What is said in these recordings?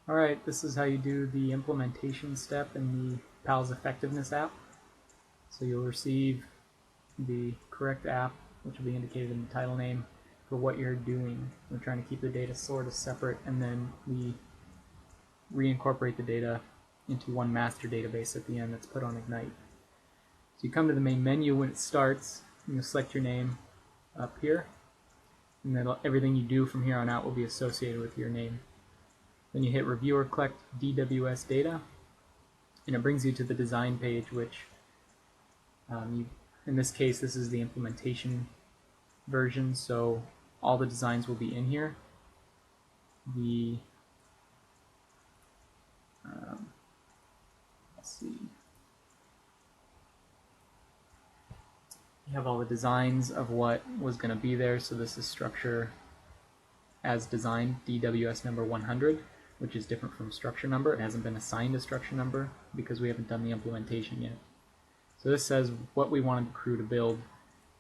Alright, this is how you do the implementation step in the PALS Effectiveness app. So you'll receive the correct app, which will be indicated in the title name, for what you're doing. We're trying to keep the data sort of separate, and then we reincorporate the data into one master database at the end that's put on Ignite. So you come to the main menu when it starts, and you'll select your name up here, and then everything you do from here on out will be associated with your name. Then you hit Review or Collect DWS Data, and it brings you to the design page, which in this case, this is the implementation version, so all the designs will be in here. Let's see. You have all the designs of what was going to be there, so this is structure as designed, DWS number 100, which is different from structure number. It hasn't been assigned a structure number because we haven't done the implementation yet. So this says what we wanted the crew to build,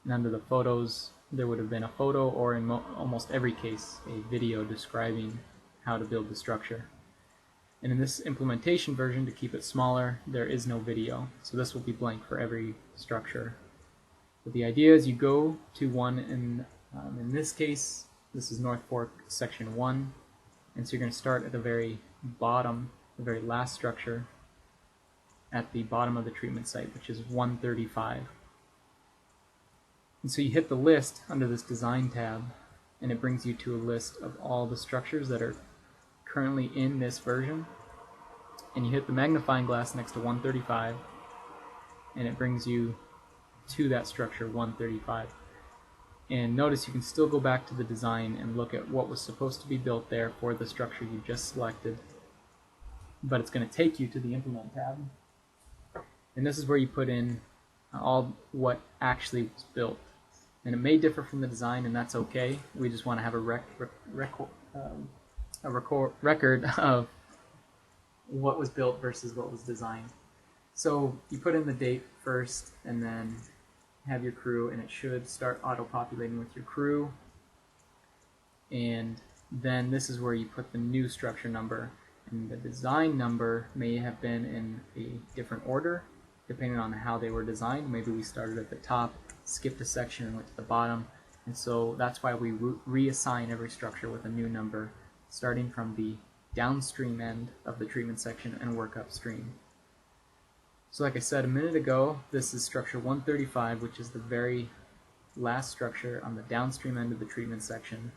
and under the photos there would have been a photo, or in almost every case a video describing how to build the structure. And in this implementation version, to keep it smaller, there is no video, so this will be blank for every structure. But the idea is you go to one, in this case this is North Fork section 1, and so you're going to start at the very bottom, the very last structure at the bottom of the treatment site, which is 135. And so you hit the list under this design tab, and it brings you to a list of all the structures that are currently in this version. And you hit the magnifying glass next to 135, and it brings you to that structure 135. And notice you can still go back to the design and look at what was supposed to be built there for the structure you just selected, but it's going to take you to the Implement tab. And this is where you put in all what actually was built. And it may differ from the design, and that's okay. We just want to have a record of what was built versus what was designed. So you put in the date first, and then have your crew, and it should start auto-populating with your crew. And then this is where you put the new structure number, and the design number may have been in a different order depending on how they were designed. Maybe we started at the top, skipped a section, and went to the bottom, and so that's why we reassign every structure with a new number, starting from the downstream end of the treatment section and work upstream. So like I said a minute ago, this is structure 135, which is the very last structure on the downstream end of the treatment section.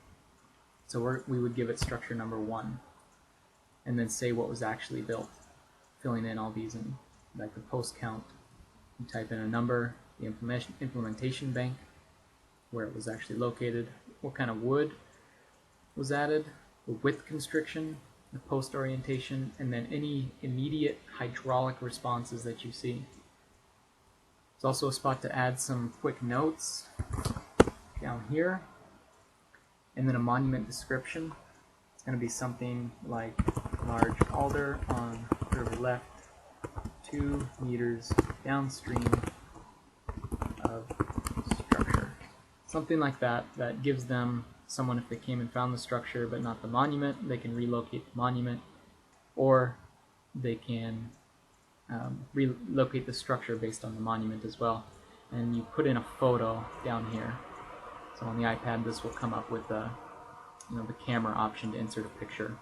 So we would give it structure number 1, and then say what was actually built, filling in all these in, like the post count. You type in a number, the implementation bank, where it was actually located, what kind of wood was added, the width constriction, the post orientation, and then any immediate hydraulic responses that you see. There's also a spot to add some quick notes down here, and then a monument description. It's going to be something like large alder on river left, 2 meters downstream of structure. Something like that, that gives them someone, if they came and found the structure but not the monument, they can relocate the monument, or they can relocate the structure based on the monument as well. And you put in a photo down here. So on the iPad this will come up with the camera option to insert a picture.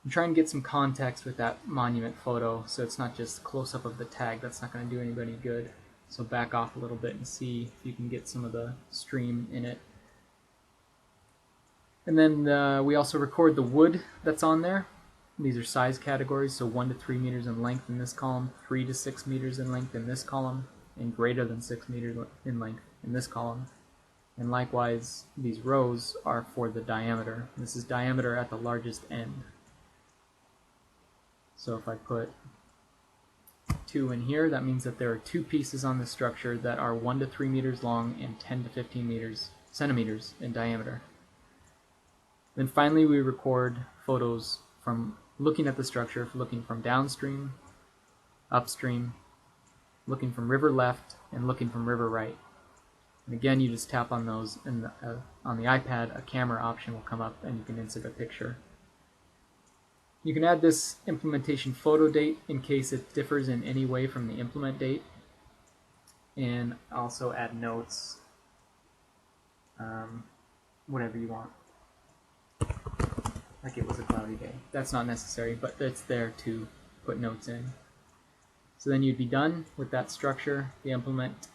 I'm trying to get some context with that monument photo, so it's not just close-up of the tag. That's not going to do anybody good. So back off a little bit and see if you can get some of the stream in it. And then we also record the wood that's on there. These are size categories, so 1 to 3 meters in length in this column, 3 to 6 meters in length in this column, and greater than 6 meters in length in this column. And likewise, these rows are for the diameter. This is diameter at the largest end. So if I put 2 in here, that means that there are 2 pieces on the structure that are 1 to 3 meters long and 10 to 15 centimeters in diameter. Then finally we record photos from looking at the structure, looking from downstream, upstream, looking from river left, and looking from river right. And again, you just tap on those, and on the iPad, a camera option will come up, and you can insert a picture. You can add this implementation photo date in case it differs in any way from the implement date, and also add notes, whatever you want. Like it was a cloudy day. That's not necessary, but it's there to put notes in. So then you'd be done with that structure. The implement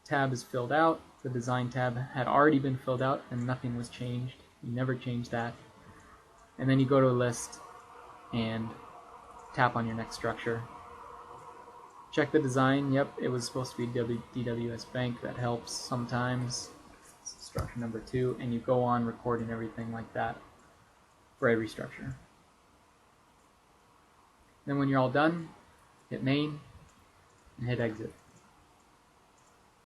tab is filled out. The design tab had already been filled out and nothing was changed. You never change that. And then you go to a list and tap on your next structure. Check the design. Yep, it was supposed to be DWS Bank. That helps sometimes. Structure number 2, and you go on recording everything like that for every structure. Then when you're all done, hit main and hit exit.